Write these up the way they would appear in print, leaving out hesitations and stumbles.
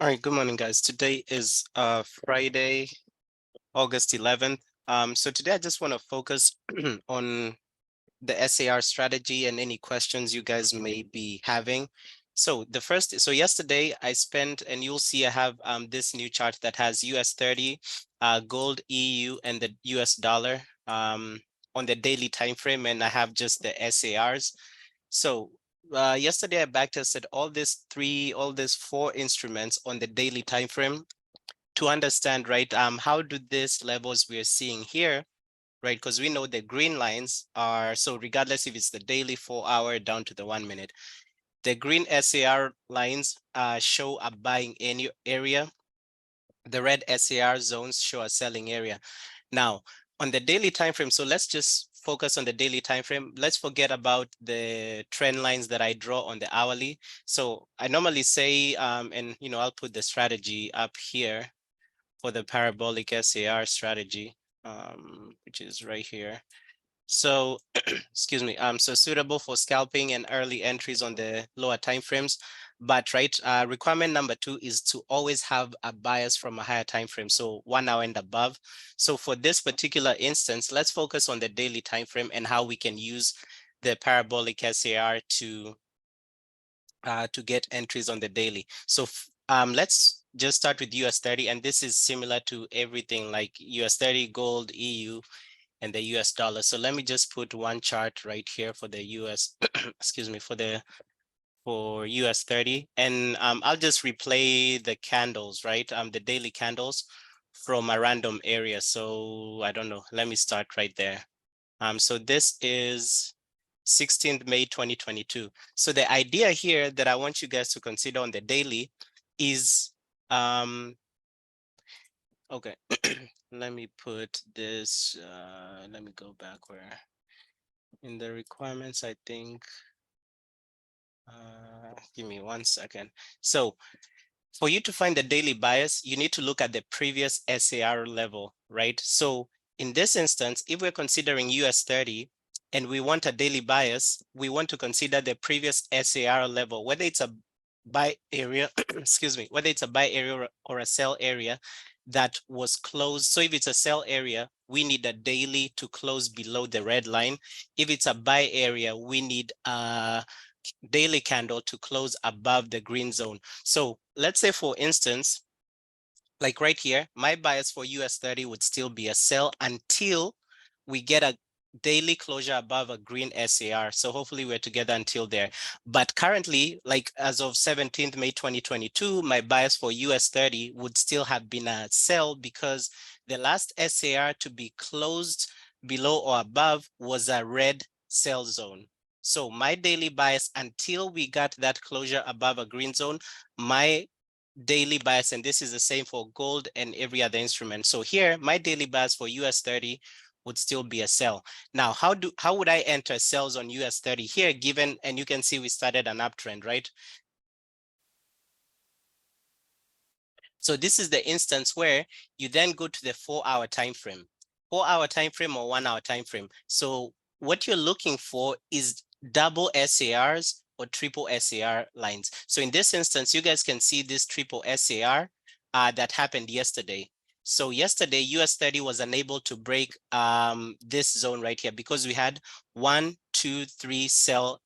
All right, good morning, guys. Today is Friday, August 11th. So today I just want to focus on the SAR strategy and any questions you guys may be having. So yesterday I spent, and you'll see I have this new chart that has US 30, gold, EU, and the US dollar on the daily time frame, and I have just the SARs. So yesterday I backtested all these four instruments on the daily time frame to understand, right, how do these levels we're seeing here, right, because we know the green lines are, so regardless if it's the daily, 4 hour down to the 1 minute, the green SAR lines show a buying area. The red SAR zones show a selling area. Now, on the daily time frame, so let's just focus on the daily time frame. Let's forget about the trend lines that I draw on the hourly. So I normally say, and I'll put the strategy up here for the parabolic SAR strategy, which is right here. So, excuse me, so suitable for scalping and early entries on the lower time frames. But right, requirement number 2 is to always have a bias from a higher time frame, so 1 hour and above. So for this particular instance, let's focus on the daily time frame and how we can use the parabolic SAR to get entries on the daily. So let's just start with US 30, and this is similar to everything like US 30, gold, EU, and the US dollar. So let me just put one chart right here for the US, excuse me, for US 30. And I'll just replay the candles, right? The daily candles from a random area. So I don't know, let me start right there. So this is 16th May 2022. So the idea here that I want you guys to consider on the daily is, okay, let me put this, let me go back where in the requirements, I think, give me 1 second. So for you to find the daily bias, you need to look at the previous SAR level, right? So in this instance, if we're considering US 30 and we want a daily bias, we want to consider the previous SAR level, whether it's a buy area, excuse me, whether it's a buy area or a sell area that was closed. So if it's a sell area, we need a daily to close below the red line. If it's a buy area, we need a daily candle to close above the green zone. So let's say, for instance, like right here, my bias for US 30 would still be a sell until we get a daily closure above a green SAR. So hopefully we're together until there. But currently, like as of 17th May 2022, my bias for US 30 would still have been a sell because the last SAR to be closed below or above was a red sell zone. So my daily bias until we got that closure above a green zone, my daily bias, and this is the same for gold and every other instrument. So here, my daily bias for US 30 would still be a sell. Now, how would I enter sells on US 30 here, given, and you can see we started an uptrend, right? So this is the instance where you then go to the 4 hour time frame, 4 hour time frame or 1 hour time frame. So what you're looking for is double SARs or triple SAR lines. So in this instance, you guys can see this triple SAR that happened yesterday. So yesterday, US 30 was unable to break this zone right here because we had 1, 2, 3 sell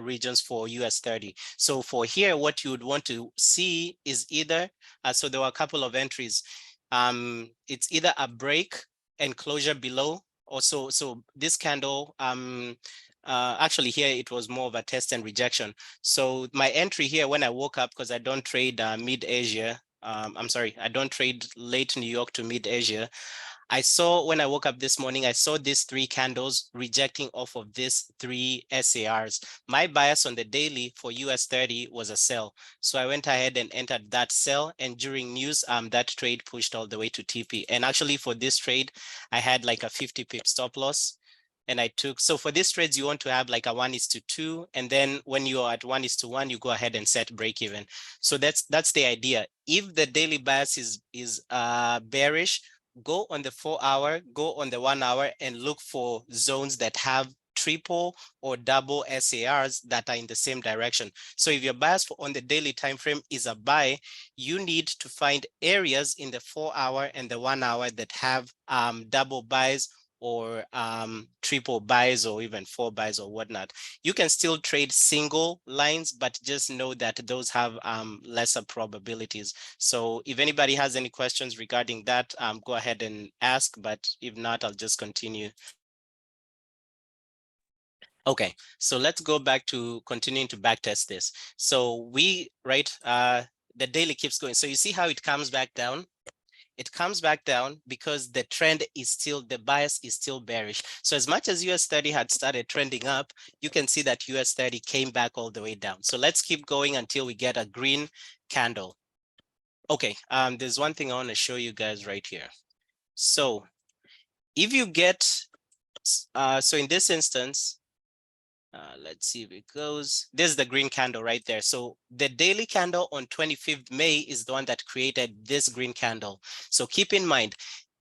regions for US 30. So for here, what you would want to see is either, so there were a couple of entries. It's either a break and closure below. Also, so this candle, actually here it was more of a test and rejection. So my entry here when I woke up, because I don't trade mid-Asia, I'm sorry, I don't trade late New York to mid-Asia. I saw when I woke up this morning, I saw these 3 candles rejecting off of these 3 SARs. My bias on the daily for US 30 was a sell. So I went ahead and entered that sell, and during news, that trade pushed all the way to TP. And actually for this trade, I had like a 50 pip stop loss. And I took, so for these trades, you want to have like a 1:2. And then when you're at 1:1, you go ahead and set break even. So that's the idea. If the daily bias is bearish, go on the 4 hour, go on the 1 hour, and look for zones that have triple or double SARs that are in the same direction. So if your bias on the daily time frame is a buy, you need to find areas in the 4-hour and the 1 hour that have double buys or triple buys or even 4 buys or whatnot. You can still trade single lines, but just know that those have lesser probabilities. So if anybody has any questions regarding that, go ahead and ask, but if not, I'll just continue. Okay, so let's go back to continuing to backtest this. So the daily keeps going. So you see how it comes back down? It comes back down because the trend is still, the bias is still bearish. So as much as US30 had started trending up, you can see that US30 came back all the way down. So let's keep going until we get a green candle. Okay, there's one thing I want to show you guys right here. So if you get, so in this instance, let's see if it goes. There's the green candle right there. So the daily candle on 25th May is the one that created this green candle. So keep in mind,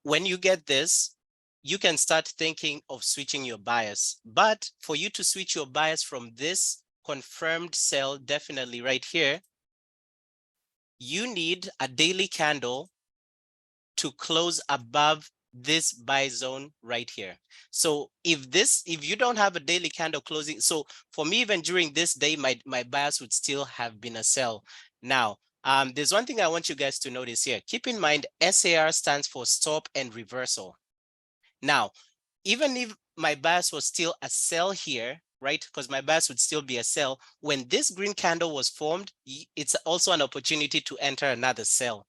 when you get this, you can start thinking of switching your bias. But for you to switch your bias from this confirmed sell, definitely right here, you need a daily candle to close above this buy zone right here. So if you don't have a daily candle closing, so for me, even during this day, my bias would still have been a sell. Now, there's one thing I want you guys to notice here. Keep in mind, SAR stands for stop and reversal. Now, even if my bias was still a sell here, right? Because my bias would still be a sell. When this green candle was formed, it's also an opportunity to enter another sell.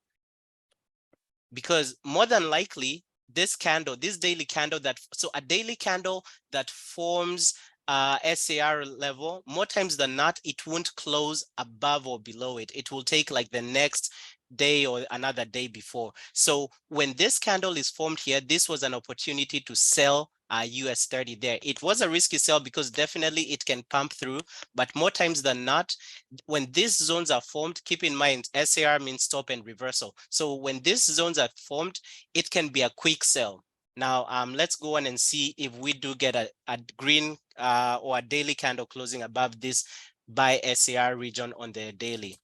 Because more than likely, this candle, this daily candle so a daily candle that forms SAR level, more times than not, it won't close above or below it. It will take like the next day or another day before. So when this candle is formed here, this was an opportunity to sell US30 there. It was a risky sell because definitely it can pump through, but more times than not, when these zones are formed, keep in mind SAR means stop and reversal. So when these zones are formed, it can be a quick sell. Now, let's go on and see if we do get a green or a daily candle closing above this buy SAR region on the daily.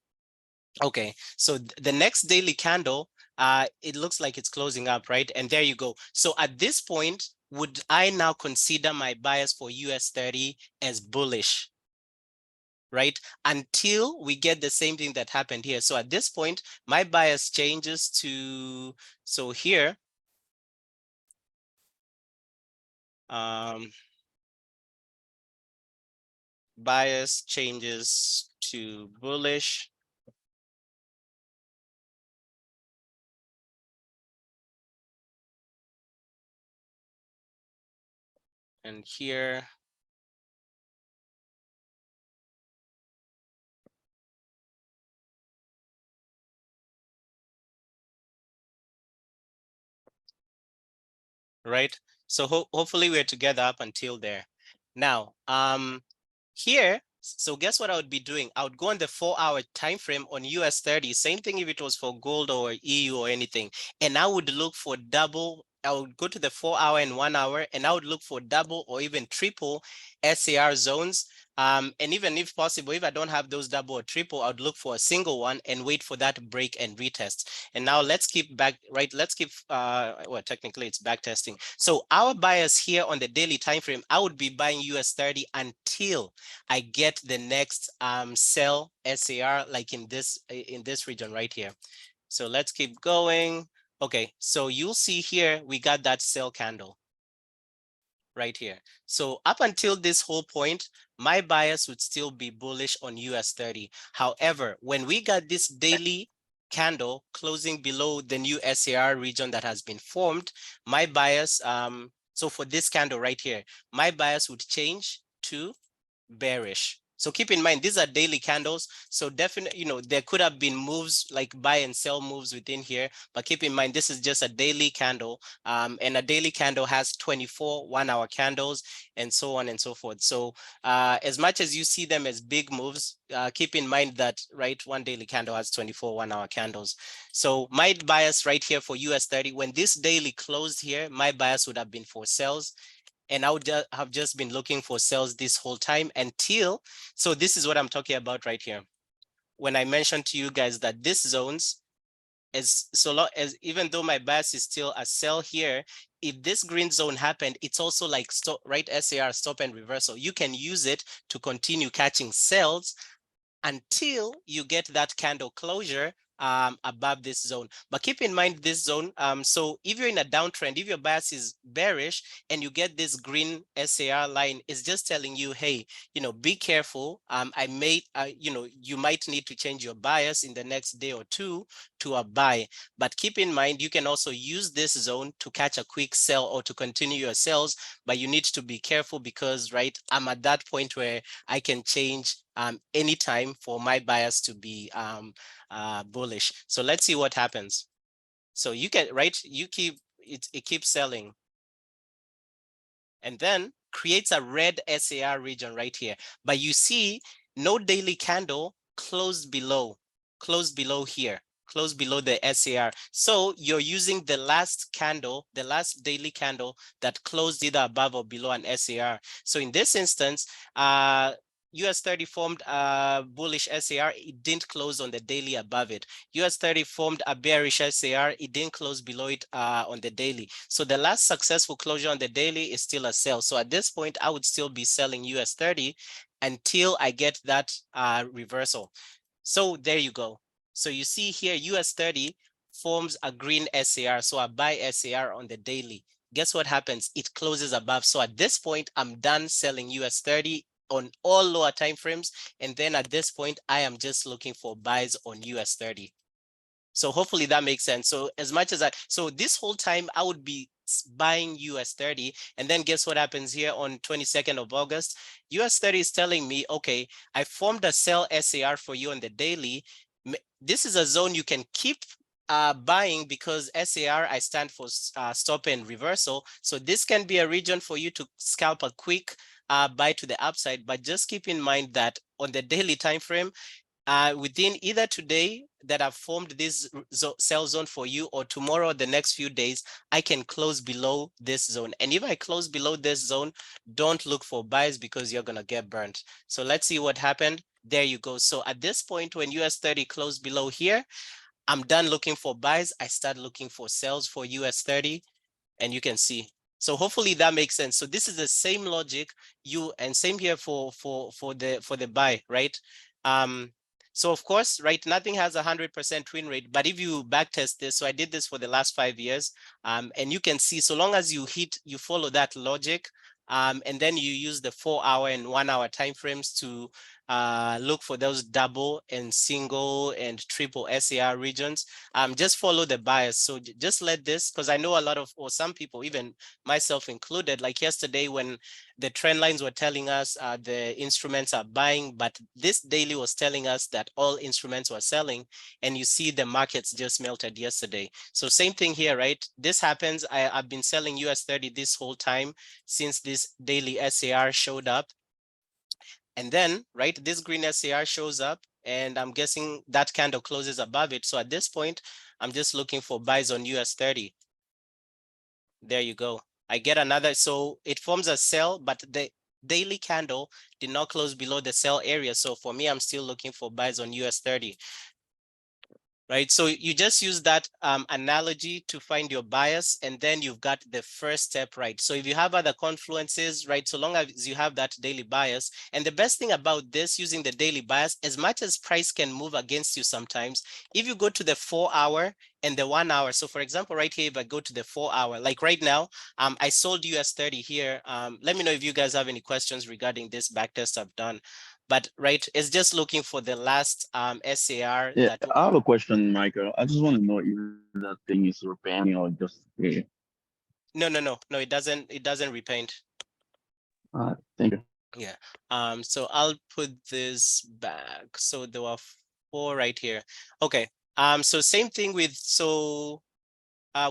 Okay, so the next daily candle, it looks like it's closing up, right? And there you go. So at this point, would I now consider my bias for US30 as bullish? Right? Until we get the same thing that happened here. So at this point, my bias changes to, so here, bias changes to bullish. And here, right? So hopefully we're together up until there. Now, here, so guess what I would be doing? I would go on the 4-hour time frame on US30, same thing if it was for gold or EU or anything, and I would look for double. I would go to the 4-hour and 1 hour, and I would look for double or even triple SAR zones. And even if possible, if I don't have those double or triple, I would look for a single one and wait for that break and retest. And now let's keep back, right? Let's keep, well, technically it's back testing. So our bias here on the daily time frame, I would be buying US30 until I get the next sell SAR, like in this region right here. So let's keep going. Okay, so you'll see here, we got that sell candle right here. So up until this whole point, my bias would still be bullish on US30. However, when we got this daily candle closing below the new SAR region that has been formed, my bias, so for this candle right here, my bias would change to bearish. So keep in mind, these are daily candles. So definitely, there could have been moves like buy and sell moves within here, but keep in mind, this is just a daily candle. And a daily candle has 24 1-hour candles and so on and so forth. So as much as you see them as big moves, keep in mind that, right, one daily candle has 24 1-hour candles. So my bias right here for US30, when this daily closed here, my bias would have been for sells. and I would have just been looking for sales this whole time until, so this is what I'm talking about right here. When I mentioned to you guys that this zones, as so long as, even though my bias is still a sell here, if this green zone happened, it's also like stop, right? SAR, stop and reversal. You can use it to continue catching sells until you get that candle closure above this zone. But keep in mind this zone. So if you're in a downtrend, if your bias is bearish and you get this green SAR line, it's just telling you, hey, be careful. I may, you might need to change your bias in the next day or two to a buy. But keep in mind, you can also use this zone to catch a quick sell or to continue your sales, but you need to be careful because, right, I'm at that point where I can change anytime for my bias to be bullish. So let's see what happens. So you can, right, you keep it keeps selling and then creates a red SAR region right here. But you see no daily candle closed below here, close below the SAR. So you're using the last candle, the last daily candle that closed either above or below an SAR. So in this instance, US30 formed a bullish SAR, it didn't close on the daily above it. US30 formed a bearish SAR, it didn't close below it on the daily. So the last successful closure on the daily is still a sell. So at this point, I would still be selling US30 until I get that reversal. So there you go. So you see here, US30 forms a green SAR, so a buy SAR on the daily. Guess what happens? It closes above. So at this point, I'm done selling US30 on all lower time frames. And then at this point, I am just looking for buys on US30. So hopefully that makes sense. So as much as so this whole time I would be buying US30, and then guess what happens here on 22nd of August? US30 is telling me, okay, I formed a sell SAR for you on the daily. This is a zone you can keep buying because SAR, I stand for stop and reversal. So this can be a region for you to scalp a quick buy to the upside, but just keep in mind that on the daily time frame, within either today that I've formed this sell zone for you, or tomorrow or the next few days, I can close below this zone. And if I close below this zone, don't look for buys because you're going to get burnt. So let's see what happened. There you go. So at this point, when US30 closed below here, I'm done looking for buys. I start looking for sells for US30, and you can see. So hopefully that makes sense. So this is the same logic and same here for the buy, right? So of course, right, nothing has 100% win rate, but if you backtest this, so I did this for the last 5 years, and you can see, so long as you follow that logic, and then you use the 4-hour and 1-hour timeframes to look for those double and single and triple SAR regions, just follow the bias. So just let this, because I know a lot of, or some people, even myself included, like yesterday when the trend lines were telling us the instruments are buying, but this daily was telling us that all instruments were selling, and you see the markets just melted yesterday. So same thing here, right? This happens. I've been selling US30 this whole time since this daily SAR showed up. And then, right, this green SAR shows up, and I'm guessing that candle closes above it. So at this point, I'm just looking for buys on US30. There you go. I get another, so it forms a sell, but the daily candle did not close below the sell area. So for me, I'm still looking for buys on US30. Right, so you just use that analogy to find your bias, and then you've got the first step right. So if you have other confluences, right, so long as you have that daily bias, and the best thing about this, using the daily bias, as much as price can move against you sometimes, if you go to the 4-hour and the 1-hour, so for example, right here, if I go to the 4-hour, like right now, I sold US30 here. Let me know if you guys have any questions regarding this backtest I've done. But right, it's just looking for the last SAR. Yeah, That I have a question, Michael. I just want to know if that thing is repairing or just no, it doesn't repaint. thank you. Yeah. So I'll put this back. So there were 4 right here. Okay. So same thing with, so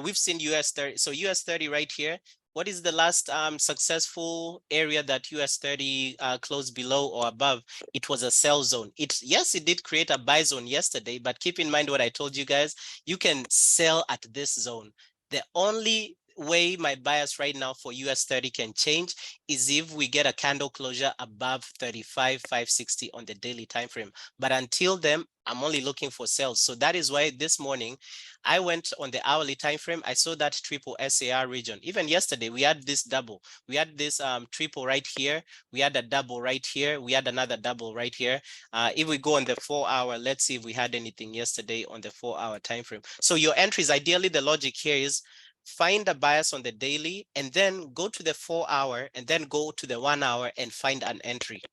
we've seen US30. So US30 right here. What is the last successful area that US30 closed below or above? It was a sell zone. Yes, it did create a buy zone yesterday, but keep in mind what I told you guys. You can sell at this zone. The only way my bias right now for US30 can change is if we get a candle closure above 35,560 on the daily time frame. But until then, I'm only looking for sales. So that is why this morning I went on the hourly time frame. I saw that triple SAR region. Even yesterday, we had this double. We had this triple right here. We had a double right here. We had another double right here. If we go on the 4 hour, let's see if we had anything yesterday on the 4 hour time frame. So your entries, ideally, the logic here is find a bias on the daily and then go to the 4 hour and then go to the 1 hour and find an entry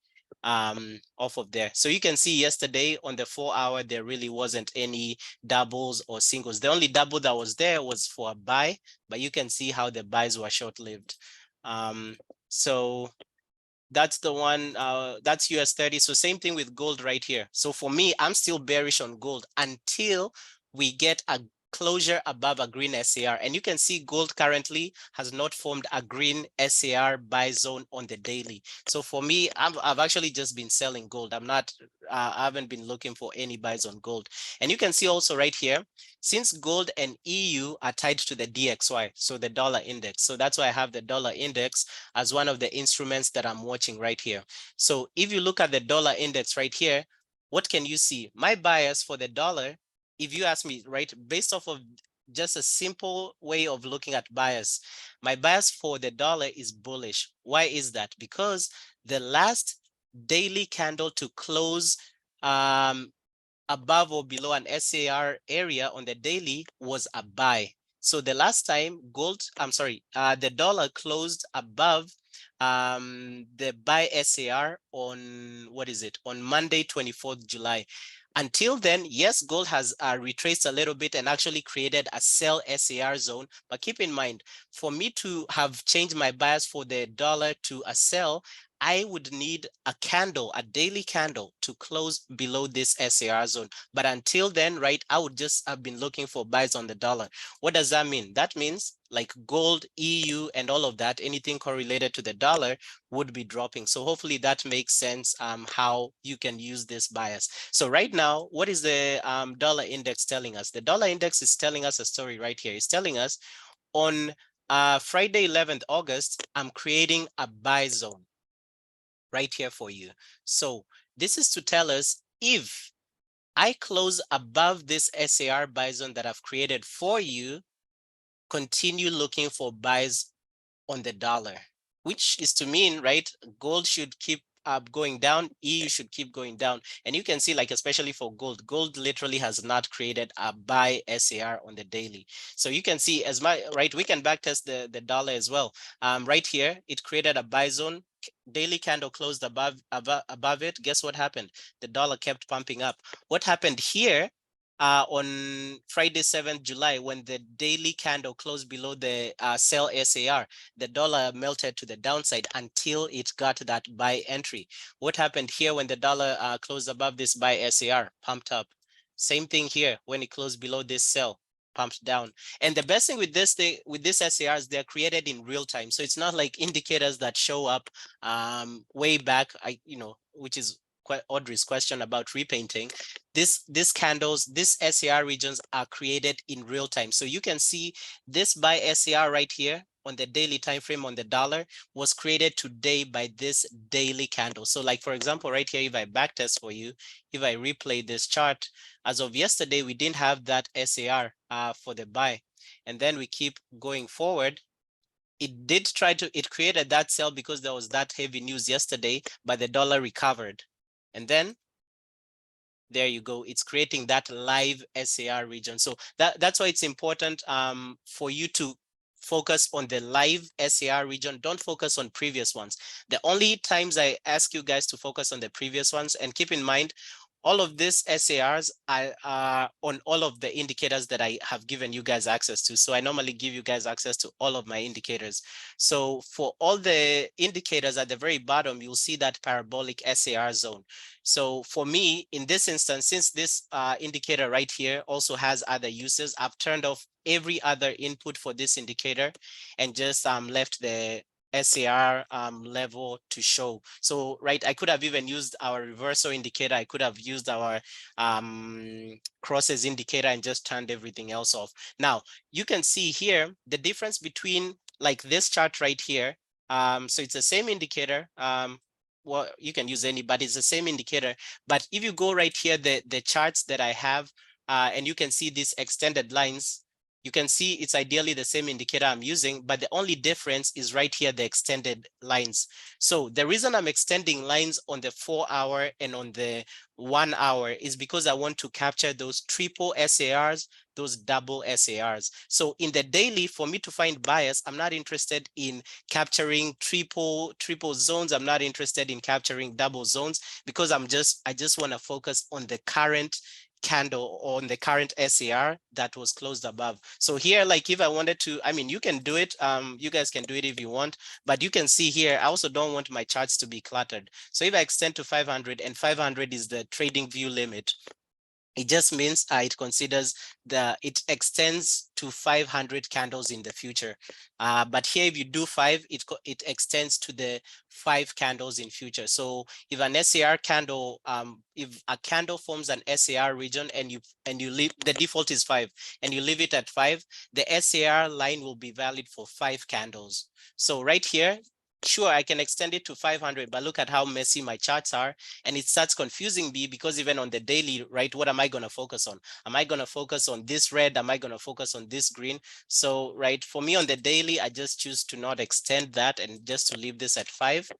off of there. So you can see yesterday on the 4 hour, there really wasn't any doubles or singles. The only double that was there was for a buy, but you can see how the buys were short-lived. So that's the one, that's US30. So same thing with gold right here. So for me, I'm still bearish on gold until we get a closure above a green SAR. And you can see gold currently has not formed a green SAR buy zone on the daily. So for me, I've actually just been selling gold. I haven't been looking for any buys on gold. And you can see also right here, since gold and EU are tied to the DXY, so the dollar index. So that's why I have the dollar index as one of the instruments that I'm watching right here. So if you look at the dollar index right here, what can you see? My bias for the dollar, if you ask me, right, based off of just a simple way of looking at bias, my bias for the dollar is bullish. Why is that? Because the last daily candle to close above or below an SAR area on the daily was a buy. So the last time the dollar closed above the buy SAR on, what is it, on Monday, 24th July. Until then, yes, gold has retraced a little bit and actually created a sell SAR zone. But keep in mind, for me to have changed my bias for the dollar to a sell, I would need a candle, a daily candle to close below this SAR zone. But until then, right, I would just have been looking for buys on the dollar. What does that mean? That means like gold, EU, and all of that, anything correlated to the dollar would be dropping. So hopefully that makes sense how you can use this bias. So right now, what is the dollar index telling us? The dollar index is telling us a story right here. It's telling us on Friday, 11th August, I'm creating a buy zone right here for you. So this is to tell us if I close above this SAR buy zone that I've created for you, continue looking for buys on the dollar, which is to mean, right, gold should keep going down, EU should keep going down. And you can see, like, especially for gold literally has not created a buy SAR on the daily. So you can see right, we can backtest the dollar as well. Right here, it created a buy zone, daily candle closed above it. Guess what happened? The dollar kept pumping up. What happened here? On Friday, 7th July, when the daily candle closed below the sell SAR, the dollar melted to the downside until it got that buy entry. What happened here when the dollar closed above this buy SAR? Pumped up. Same thing here when it closed below this sell, pumped down. And the best thing with this SARs, they're created in real time. So it's not like indicators that show up way back, which is Audrey's question about repainting. These candles, these SAR regions are created in real time. So you can see this buy SAR right here on the daily time frame on the dollar was created today by this daily candle. So like, for example, right here, if I backtest for you, if I replay this chart, as of yesterday, we didn't have that SAR for the buy. And then we keep going forward. It created that sell because there was that heavy news yesterday, but the dollar recovered. And then there you go, it's creating that live SAR region. So that's why it's important for you to focus on the live SAR region. Don't focus on previous ones. The only times I ask you guys to focus on the previous ones, and keep in mind, all of these SARs are on all of the indicators that I have given you guys access to. So I normally give you guys access to all of my indicators. So for all the indicators at the very bottom, you'll see that parabolic SAR zone. So for me, in this instance, since this indicator right here also has other uses, I've turned off every other input for this indicator and just left the SAR level to show. So, right, I could have even used our reversal indicator. I could have used our crosses indicator and just turned everything else off. Now, you can see here the difference between like this chart right here. So it's the same indicator. Well, you can use any, but it's the same indicator. But if you go right here, the charts that I have, and you can see these extended lines, you can see it's ideally the same indicator I'm using, but the only difference is right here, the extended lines. So the reason I'm extending lines on the 4 hour and on the 1 hour is because I want to capture those triple SARs, those double SARs. So in the daily, for me to find bias, I'm not interested in capturing triple zones. I'm not interested in capturing double zones because I just want to focus on the current candle on the current SAR that was closed above. So here, like if I wanted to, I mean, you can do it. You guys can do it if you want, but you can see here, I also don't want my charts to be cluttered. So if I extend to 500 and 500 is the trading view limit, it just means it considers it extends to 500 candles in the future. But here, if you do 5, it extends to the 5 candles in future. So if an SAR candle, if a candle forms an SAR region and you leave, the default is 5, and you leave it at 5, the SAR line will be valid for 5 candles. So right here, sure, I can extend it to 500, but look at how messy my charts are. And it starts confusing me because even on the daily, right, what am I going to focus on? Am I going to focus on this red? Am I going to focus on this green? So, right, for me on the daily, I just choose to not extend that and just to leave this at 5.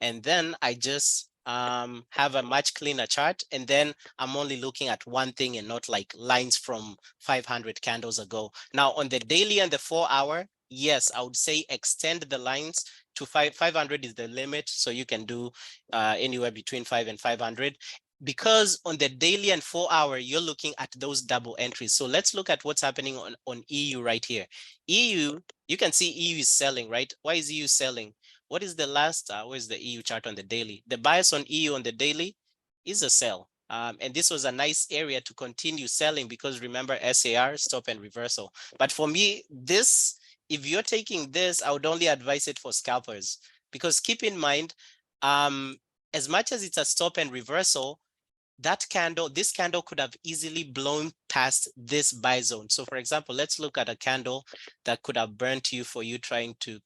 And then I just have a much cleaner chart. And then I'm only looking at one thing and not like lines from 500 candles ago. Now on the daily and the 4 hour, yes, I would say extend the lines to 500 is the limit. So you can do anywhere between 5 and 500. Because on the daily and 4 hour, you're looking at those double entries. So let's look at what's happening on EU right here. EU, you can see EU is selling, right? Why is EU selling? What is the last, where's the EU chart on the daily? The bias on EU on the daily is a sell. And this was a nice area to continue selling because remember SAR, stop and reversal. But for me, this, if you're taking this, I would only advise it for scalpers because keep in mind, as much as it's a stop and reversal, that candle, this candle could have easily blown past this buy zone. So for example, let's look at a candle that could have burnt you for you trying to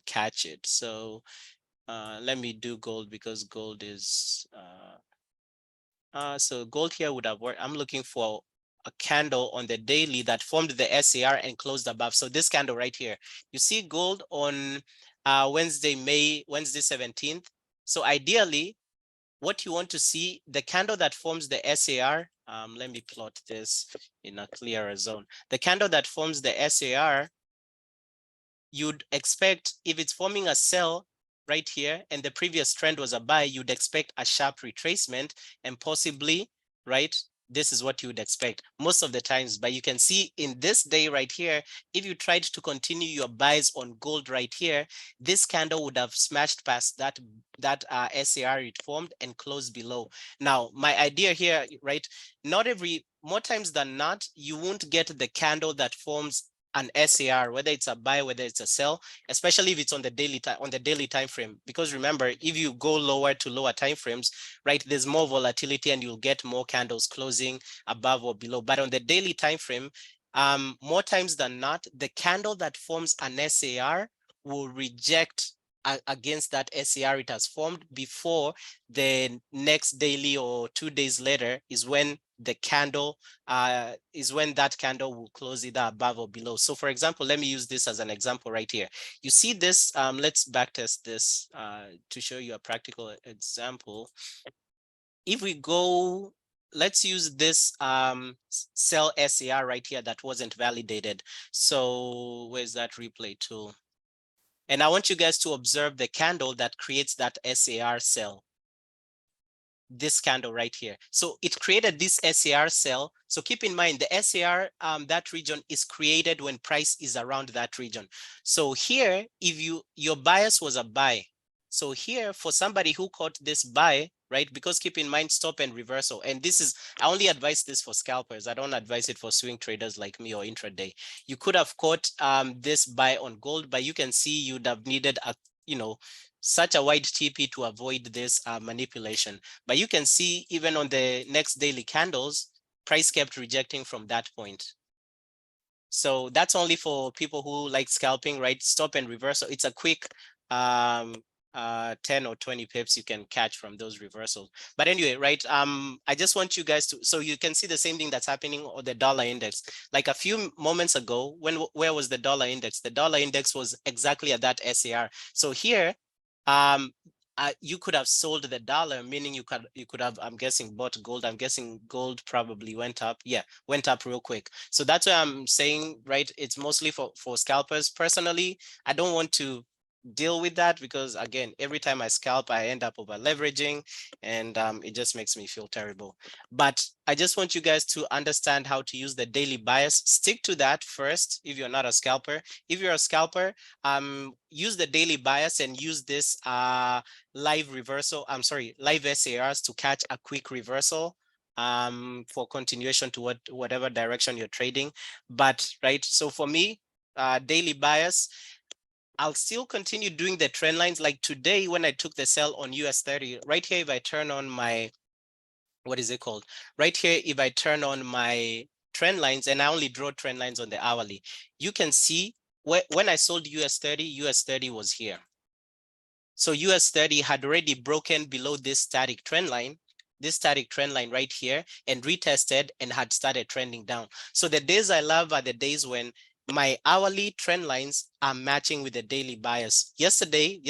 catch it. So let me do gold because gold is, so gold here would have worked. I'm looking for a candle on the daily that formed the SAR and closed above. So this candle right here, you see gold on Wednesday 17th. So ideally, what you want to see, the candle that forms the SAR, let me plot this in a clearer zone. The candle that forms the SAR, you'd expect if it's forming a sell right here and the previous trend was a buy, you'd expect a sharp retracement and possibly, right, this is what you would expect most of the times. But you can see in this day right here, if you tried to continue your buys on gold right here, this candle would have smashed past that SAR it formed and closed below. Now, my idea here, right, more times than not, you won't get the candle that forms an SAR, whether it's a buy, whether it's a sell, especially if it's on the daily time frame. Because remember, if you go lower to lower time frames, right, there's more volatility and you'll get more candles closing above or below. But on the daily time frame, more times than not, the candle that forms an SAR will reject against that SAR it has formed before the next daily or 2 days later is when the candle is when that candle will close either above or below. So for example, let me use this as an example right here. You see this, let's backtest this to show you a practical example. If we go, let's use this sell SAR right here that wasn't validated. So where's that replay tool? And I want you guys to observe the candle that creates that SAR sell. This candle right here. So it created this SAR sell. So keep in mind the SAR, that region is created when price is around that region. So here, if your bias was a buy, So here, for somebody who caught this buy, right? Because keep in mind, stop and reversal. And this is, I only advise this for scalpers. I don't advise it for swing traders like me or intraday. You could have caught this buy on gold, but you can see you'd have needed a, such a wide TP to avoid this manipulation. But you can see even on the next daily candles, price kept rejecting from that point. So that's only for people who like scalping, right? Stop and reversal. It's a quick 10 or 20 pips you can catch from those reversals. But anyway, right? I just want you guys to, so you can see the same thing that's happening on the dollar index. Like a few moments ago, where was the dollar index? The dollar index was exactly at that SAR. So here, you could have sold the dollar, meaning you could have, I'm guessing, bought gold. I'm guessing gold probably went up. Yeah, went up real quick. So that's why I'm saying, right, it's mostly for scalpers. Personally, I don't want to deal with that because, again, every time I scalp, I end up over leveraging, and it just makes me feel terrible. But I just want you guys to understand how to use the daily bias. Stick to that first if you're not a scalper. If you're a scalper, use the daily bias and use this live reversal, live SARs to catch a quick reversal for continuation to whatever direction you're trading. But right, so for me, daily bias, I'll still continue doing the trend lines. Like today, when I took the sell on US30, right here, if I turn on my, what is it called? Right here, if I turn on my trend lines, and I only draw trend lines on the hourly, you can see when I sold US30 was here. So US30 had already broken below this static trend line right here, and retested and had started trending down. So the days I love are the days when my hourly trend lines are matching with the daily bias. Yesterday,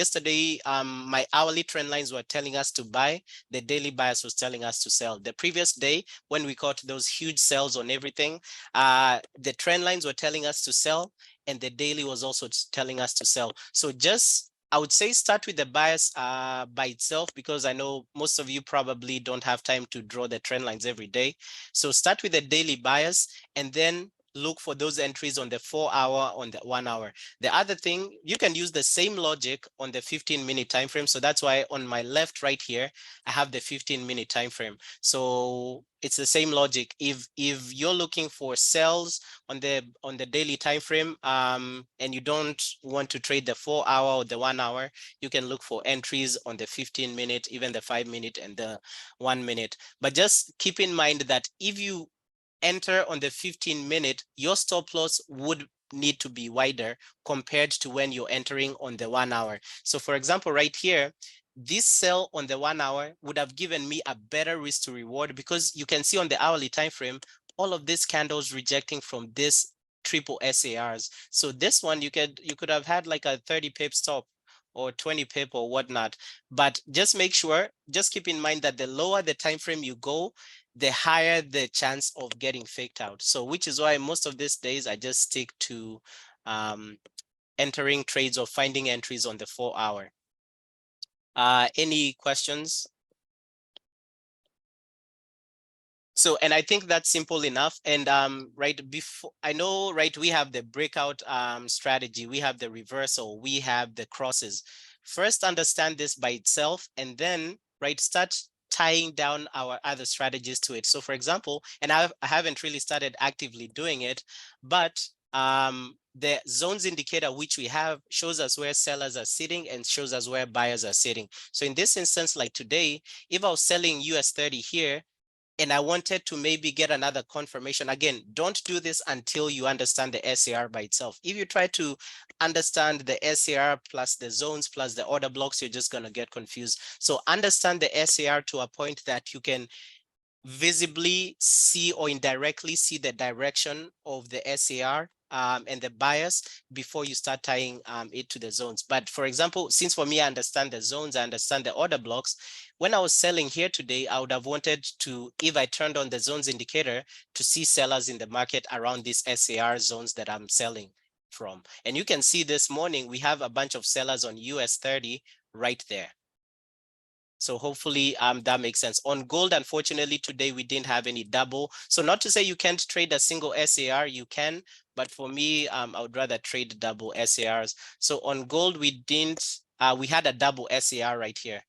my hourly trend lines were telling us to buy. The daily bias was telling us to sell. The previous day, when we caught those huge sells on everything, the trend lines were telling us to sell, and the daily was also telling us to sell. So just, I would say, start with the bias by itself, because I know most of you probably don't have time to draw the trend lines every day. So start with the daily bias and then look for those entries on the 4 hour, on the 1 hour. The other thing, you can use the same logic on the 15-minute time frame. So that's why on my left right here, I have the 15-minute time frame. So it's the same logic. If you're looking for sells on the daily time frame, and you don't want to trade the 4 hour or the 1 hour, you can look for entries on the 15-minute, even the 5-minute and the 1 minute. But just keep in mind that if you enter on the 15-minute, your stop loss would need to be wider compared to when you're entering on the 1 hour. So for example, right here, this sell on the 1 hour would have given me a better risk to reward, because you can see on the hourly time frame, all of these candles rejecting from this triple SARs. So this one, you could have had like a 30 pip stop or 20 pip or whatnot. But just make sure, just keep in mind that the lower the time frame you go, the higher the chance of getting faked out. So which is why most of these days I just stick to entering trades or finding entries on the 4 hour. Any questions? So, and I think that's simple enough. And right before, I know, right, we have the breakout strategy, we have the reversal, we have the crosses. First, understand this by itself, and then, right, start tying down our other strategies to it. So for example, and I haven't really started actively doing it, but the zones indicator, which we have, shows us where sellers are sitting and shows us where buyers are sitting. So in this instance, like today, if I was selling US30 here, and I wanted to maybe get another confirmation. Again, don't do this until you understand the SAR by itself. If you try to understand the SAR plus the zones plus the order blocks, you're just going to get confused. So understand the SAR to a point that you can visibly see or indirectly see the direction of the SAR and the bias before you start tying it to the zones. But for example, since for me, I understand the zones, I understand the order blocks. When I was selling here today, I would have wanted to, if I turned on the zones indicator, to see sellers in the market around these SAR zones that I'm selling from. And you can see this morning, we have a bunch of sellers on US30 right there. So hopefully that makes sense. On gold, unfortunately, today we didn't have any double. So not to say you can't trade a single SAR, you can, but for me, I would rather trade double SARs. So on gold, we didn't we had a double SAR right here.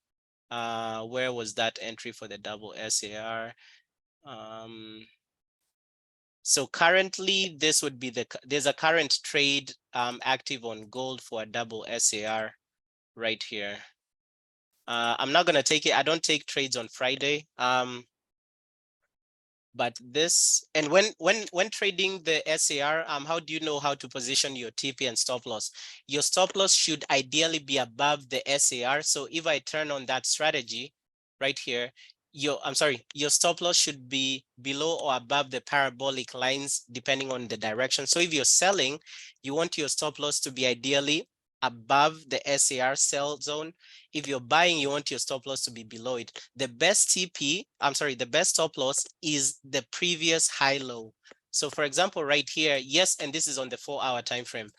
Where was that entry for the double SAR? So currently this would be there's a current trade active on gold for a double SAR right here. I'm not gonna take it. I don't take trades on Friday. But this, and when trading the SAR, how do you know how to position your TP and stop loss? Your stop loss should ideally be above the SAR. So if I turn on that strategy right here, your stop loss should be below or above the parabolic lines depending on the direction. So if you're selling, you want your stop loss to be ideally above the SAR sell zone. If you're buying, you want your stop loss to be below it. The best the best stop loss is the previous high low. So for example, right here, yes, and this is on the 4-hour time frame.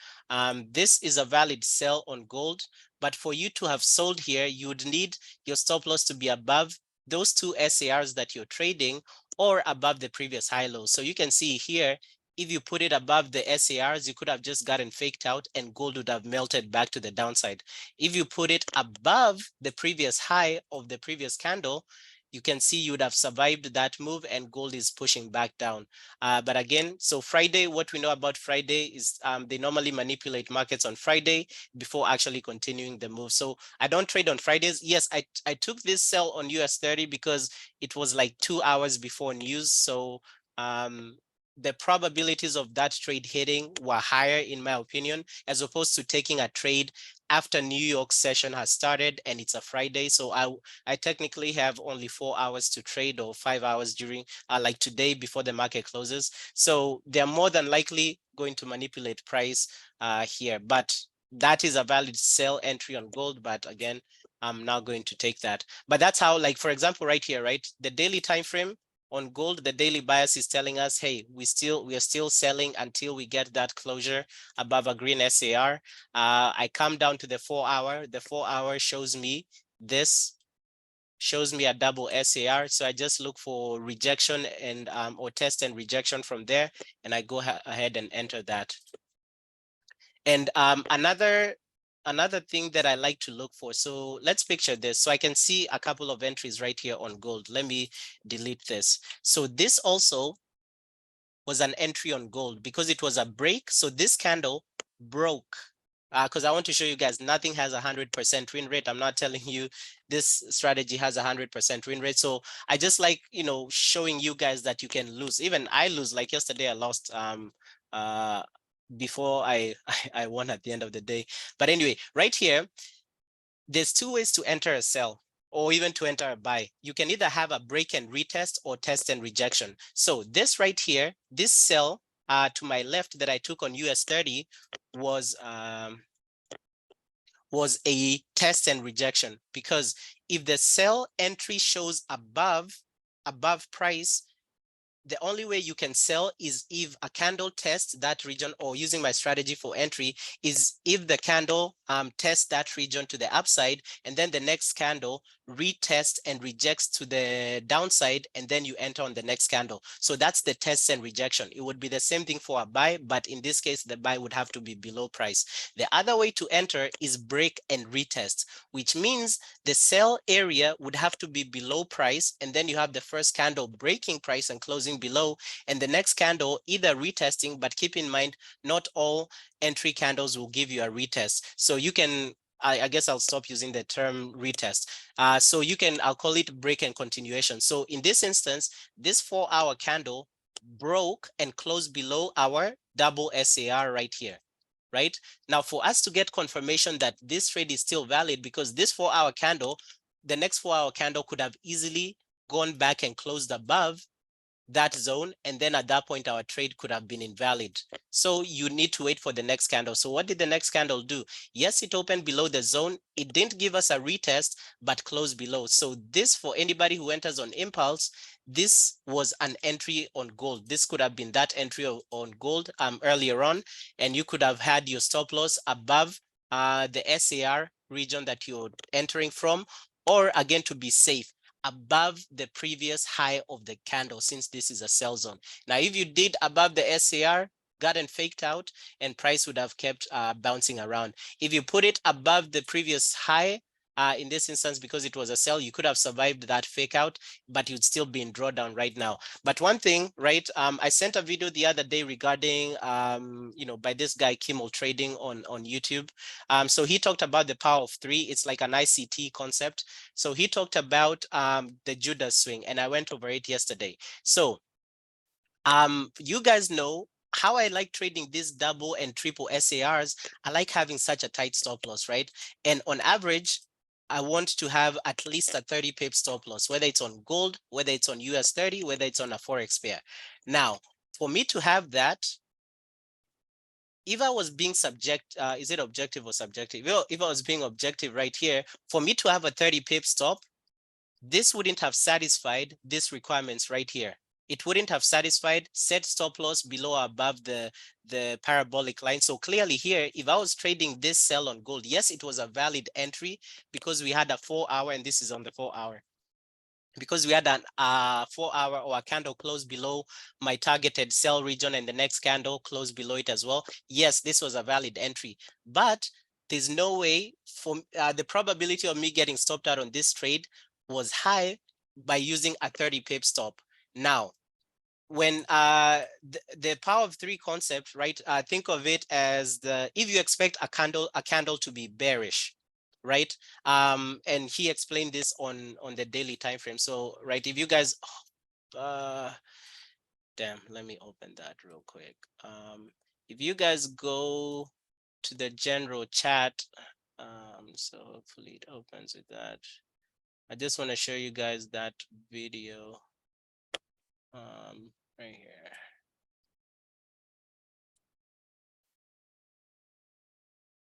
This is a valid sell on gold, but for you to have sold here, you would need your stop loss to be above those two SARs that you're trading or above the previous high low. So you can see here, if you put it above the SARs, you could have just gotten faked out and gold would have melted back to the downside. If you put it above the previous high of the previous candle, you can see you would have survived that move and gold is pushing back down. But again, so Friday, what we know about Friday is they normally manipulate markets on Friday before actually continuing the move. So I don't trade on Fridays. Yes, I took this sell on US 30 because it was like 2 hours before news. So the probabilities of that trade hitting were higher, in my opinion, as opposed to taking a trade after New York session has started and it's a Friday. So I technically have only 4 hours to trade, or 5 hours during like today before the market closes. So they're more than likely going to manipulate price here, but that is a valid sell entry on gold. But again, I'm not going to take that. But that's how, like, for example, right here, right? The daily time frame on gold, the daily bias is telling us, hey, we are still selling until we get that closure above a green SAR. I come down to the 4-hour. The 4-hour shows me this, shows me a double SAR. So I just look for rejection and or test and rejection from there, and I go ahead and enter that. And another thing that I like to look for, so let's picture this. So I can see a couple of entries right here on gold. Let me delete this. So this also was an entry on gold because it was a break. So this candle broke, because I want to show you guys nothing has 100% win rate. I'm not telling you this strategy has 100% win rate. So I just like, showing you guys that you can lose. Even I lose. Like yesterday, I lost before I won at the end of the day. But anyway, right here, there's two ways to enter a sell or even to enter a buy. You can either have a break and retest or test and rejection. So this right here, this sell to my left that I took on US 30 was a test and rejection, because if the sell entry shows above price, the only way you can sell is if a candle tests that region, or using my strategy for entry is if the candle tests that region to the upside, and then the next candle retests and rejects to the downside, and then you enter on the next candle. So that's the test and rejection. It would be the same thing for a buy, but in this case, the buy would have to be below price. The other way to enter is break and retest, which means the sell area would have to be below price, and then you have the first candle breaking price and closing below, and the next candle either retesting, but keep in mind, not all entry candles will give you a retest. So you can, I guess I'll stop using the term retest. So you can, I'll call it break and continuation. So in this instance, this 4-hour candle broke and closed below our double SAR right here. Right now, for us to get confirmation that this trade is still valid, because this 4-hour candle, the next 4-hour candle could have easily gone back and closed above that zone, and then at that point our trade could have been invalid. So you need to wait for the next candle. So what did the next candle do? Yes, it opened below the zone. It didn't give us a retest, but closed below. So this, for anybody who enters on impulse, this was an entry on gold. This could have been that entry on gold earlier on, and you could have had your stop loss above the SAR region that you're entering from, or again, to be safe, above the previous high of the candle, since this is a sell zone. Now, if you did above the SAR, gotten faked out and price would have kept bouncing around. If you put it above the previous high, in this instance, because it was a sell, you could have survived that fake out, but you'd still be in drawdown right now. But one thing, right? I sent a video the other day regarding, by this guy Kimmel Trading on YouTube. So he talked about the power of three. It's like an ICT concept. So he talked about the Judas swing, and I went over it yesterday. So you guys know how I like trading these double and triple SARs. I like having such a tight stop loss, right? And on average, I want to have at least a 30 pip stop loss, whether it's on gold, whether it's on US 30, whether it's on a Forex pair. Now, for me to have that, if I was being is it objective or subjective? Well, if I was being objective right here, for me to have a 30 pip stop, this wouldn't have satisfied these requirements right here. It wouldn't have satisfied set stop loss below or above the parabolic line. So clearly here, if I was trading this sell on gold, yes, it was a valid entry because we had a 4 hour, and this is on the 4 hour. Because we had an 4 hour or a candle close below my targeted sell region and the next candle close below it as well. Yes, this was a valid entry, but there's no way for the probability of me getting stopped out on this trade was high by using a 30 pip stop. Now, when the power of three concept, right? Think of it as if you expect a candle to be bearish, right? And he explained this on the daily time frame. So, right, if you guys, damn, let me open that real quick. If you guys go to the general chat, so hopefully it opens with that. I just want to show you guys that video. Right here.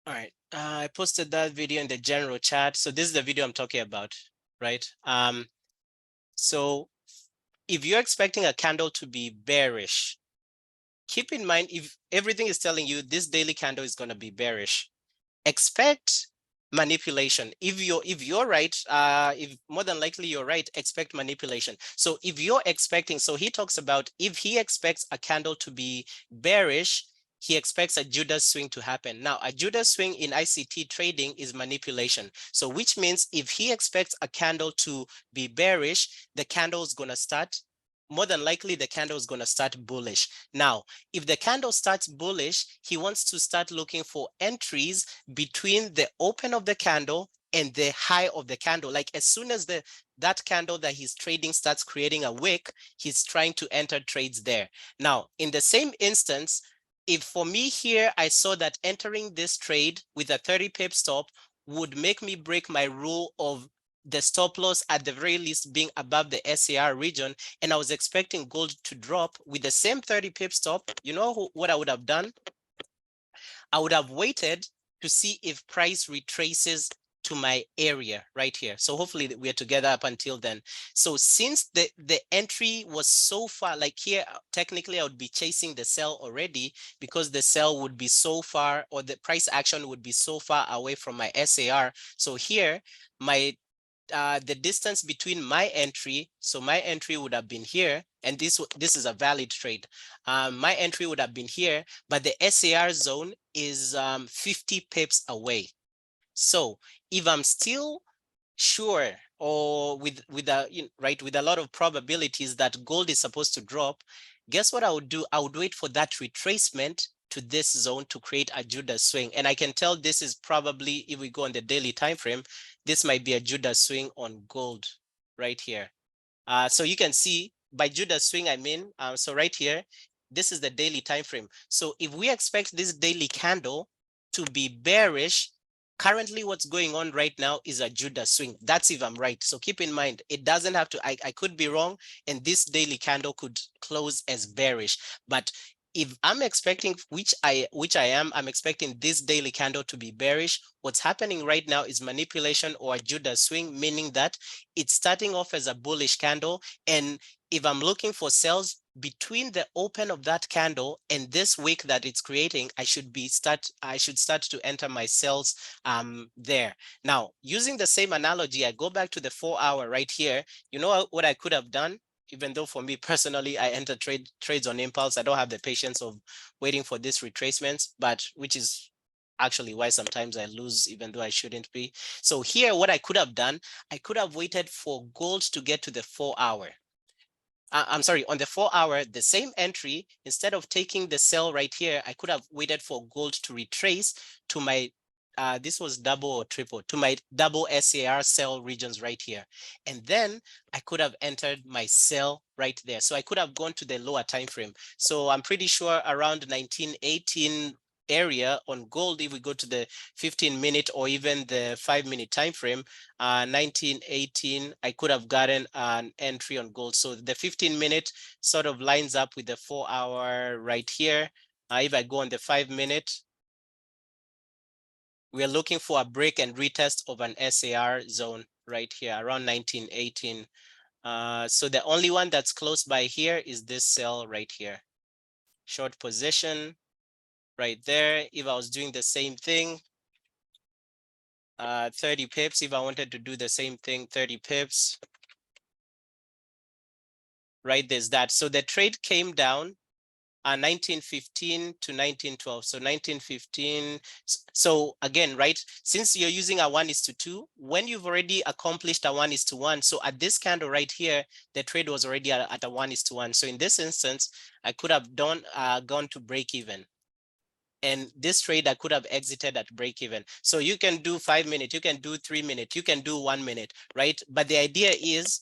All right, I posted that video in the general chat. So this is the video I'm talking about, right? So if you're expecting a candle to be bearish, keep in mind, if everything is telling you this daily candle is going to be bearish, expect manipulation. If you're right, if more than likely you're right, expect manipulation. So if you're expecting, so he talks about if he expects a candle to be bearish, he expects a Judas swing to happen. Now, a Judas swing in ICT trading is manipulation. So which means if he expects a candle to be bearish, the candle is going to start, more than likely the candle is going to start bullish. Now, if the candle starts bullish, he wants to start looking for entries between the open of the candle and the high of the candle. Like as soon as that candle that he's trading starts creating a wick, he's trying to enter trades there. Now, in the same instance, if for me here, I saw that entering this trade with a 30 pip stop would make me break my rule of the stop loss at the very least being above the SAR region, and I was expecting gold to drop with the same 30 pip stop, you know what I would have done? I would have waited to see if price retraces to my area right here. So hopefully we're together up until then. So since the entry was so far, like here, technically I would be chasing the sell already because the sell would be so far, or the price action would be so far away from my SAR. So here, the distance between my entry, so my entry would have been here, and this is a valid trade. My entry would have been here, but the SAR zone is 50 pips away. So if I'm still sure, or with a lot of probabilities that gold is supposed to drop, guess what I would do? I would wait for that retracement to this zone to create a Judas swing. And I can tell this is probably, if we go on the daily time frame, this might be a Judas swing on gold right here. So you can see by Judas swing, I mean, so right here, this is the daily time frame. So if we expect this daily candle to be bearish, currently what's going on right now is a Judas swing. That's if I'm right. So keep in mind, it doesn't have to, I could be wrong, and this daily candle could close as bearish. But if I'm expecting, which I am, I'm expecting this daily candle to be bearish. What's happening right now is manipulation or a Judas swing, meaning that it's starting off as a bullish candle. And if I'm looking for sells between the open of that candle and this wick that it's creating, I should start to enter my sells there. Now, using the same analogy, I go back to the 4 hour right here. You know what I could have done? even though for me personally, I enter trades on impulse. I don't have the patience of waiting for these retracements, but which is actually why sometimes I lose, even though I shouldn't be. So here, what I could have done, I could have waited for gold to get to the 4-hour. I'm sorry, on the 4-hour, the same entry, instead of taking the sell right here, I could have waited for gold to retrace to my, this was double or triple, to my double SAR sell regions right here. And then I could have entered my sell right there. So I could have gone to the lower time frame. So I'm pretty sure around 1918 area on gold, if we go to the 15-minute or even the 5-minute time frame, 1918, I could have gotten an entry on gold. So the 15-minute sort of lines up with the 4-hour right here. If I go on the 5-minute, we're looking for a break and retest of an SAR zone right here around 1918. So the only one that's close by here is this cell right here. Short position right there. If I was doing the same thing, 30 pips, if I wanted to do the same thing, 30 pips, right, there's that. So the trade came down 1915 to 1912. So 1915. So again, right, since you're using a 1:2, when you've already accomplished a 1:1, so at this candle right here, the trade was already at a 1:1. So in this instance, I could have gone to break even. And this trade, I could have exited at break even. So you can do 5-minute, you can do 3-minute, you can do 1-minute, right? But the idea is,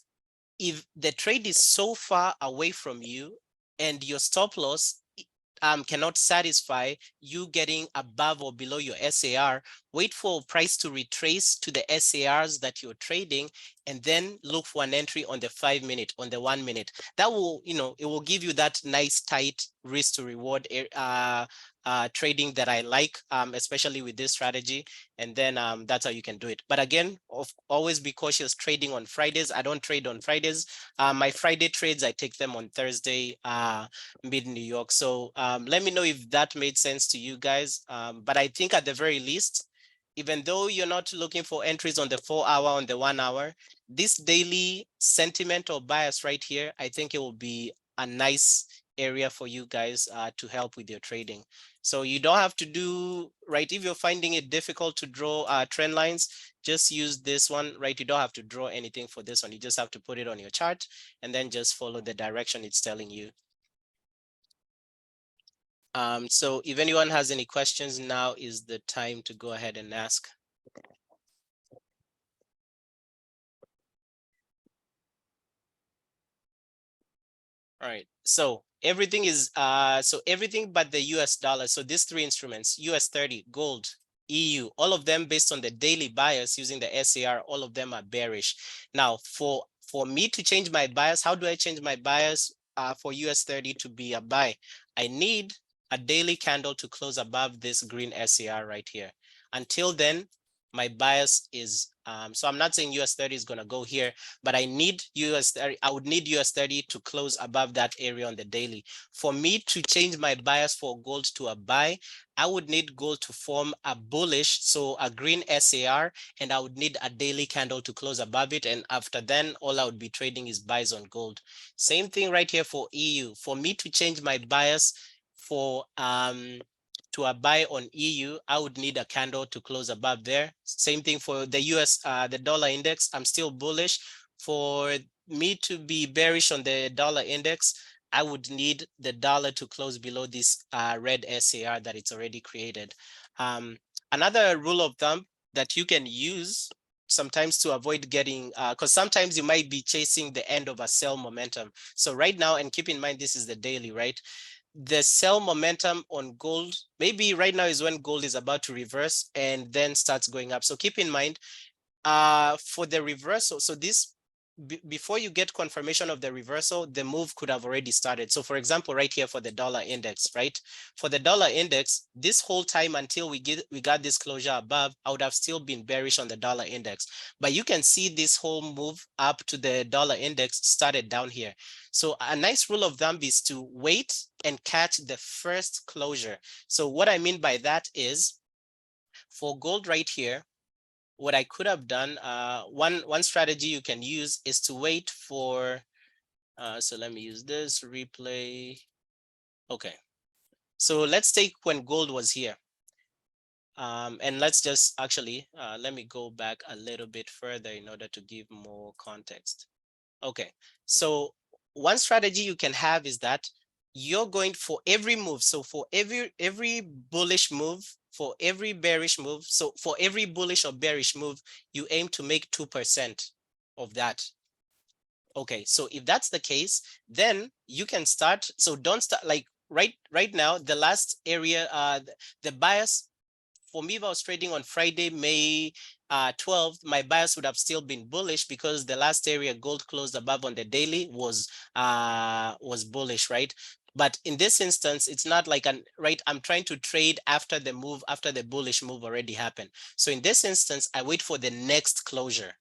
if the trade is so far away from you and your stop loss cannot satisfy you getting above or below your SAR, wait for price to retrace to the SARs that you're trading, and then look for an entry on the 5-minute, on the 1-minute. That will, it will give you that nice tight risk to reward trading that I like, especially with this strategy. And then that's how you can do it. But again, always be cautious trading on Fridays. I don't trade on Fridays. My Friday trades, I take them on Thursday, mid New York. So let me know if that made sense to you guys. But I think at the very least, even though you're not looking for entries on the 4-hour, on the 1-hour, this daily sentiment or bias right here, I think it will be a nice area for you guys to help with your trading. So you don't have to do, right, if you're finding it difficult to draw trend lines, just use this one, right? You don't have to draw anything for this one. You just have to put it on your chart and then just follow the direction it's telling you. So if anyone has any questions, now is the time to go ahead and ask. All right, so everything is everything but the US dollar. So these three instruments, US 30, gold, EU, all of them based on the daily bias using the SAR, all of them are bearish. Now for me to change my bias, how do I change my bias for US 30 to be a buy? I need a daily candle to close above this green SAR right here. Until then, my bias is, so I'm not saying US 30 is gonna go here, but I need US 30, I would need US 30 to close above that area on the daily. For me to change my bias for gold to a buy, I would need gold to form a bullish, so a green SAR, and I would need a daily candle to close above it. And after then, all I would be trading is buys on gold. Same thing right here for EU. For me to change my bias for to a buy on EU, I would need a candle to close above there. Same thing for the US, the dollar index. I'm still bullish. For me to be bearish on the dollar index, I would need the dollar to close below this red SAR that it's already created. Another rule of thumb that you can use sometimes to avoid getting, because sometimes you might be chasing the end of a sell momentum. So right now, and keep in mind, this is the daily, right? The sell momentum on gold, maybe right now is when gold is about to reverse and then starts going up. So keep in mind, for the reversal, so this, before you get confirmation of the reversal, the move could have already started. So for example, right here for the dollar index, right? For the dollar index, this whole time until we got this closure above, I would have still been bearish on the dollar index. But you can see this whole move up to the dollar index started down here. So a nice rule of thumb is to wait and catch the first closure. So what I mean by that is, for gold right here, what I could have done, one strategy you can use is to wait for So let me use this replay. Okay. So let's take when gold was here. And let's just actually, let me go back a little bit further in order to give more context. Okay, so one strategy you can have is that you're going for every move. So for every bullish move, for every bearish move, so for every bullish or bearish move, you aim to make 2% of that. Okay, so if that's the case, then you can start. So don't start like right now, the last area, the bias for me, if I was trading on Friday, May 12th, my bias would have still been bullish because the last area gold closed above on the daily was bullish, right? But in this instance, it's not like I'm trying to trade after the move, after the bullish move already happened. So in this instance, I wait for the next closure.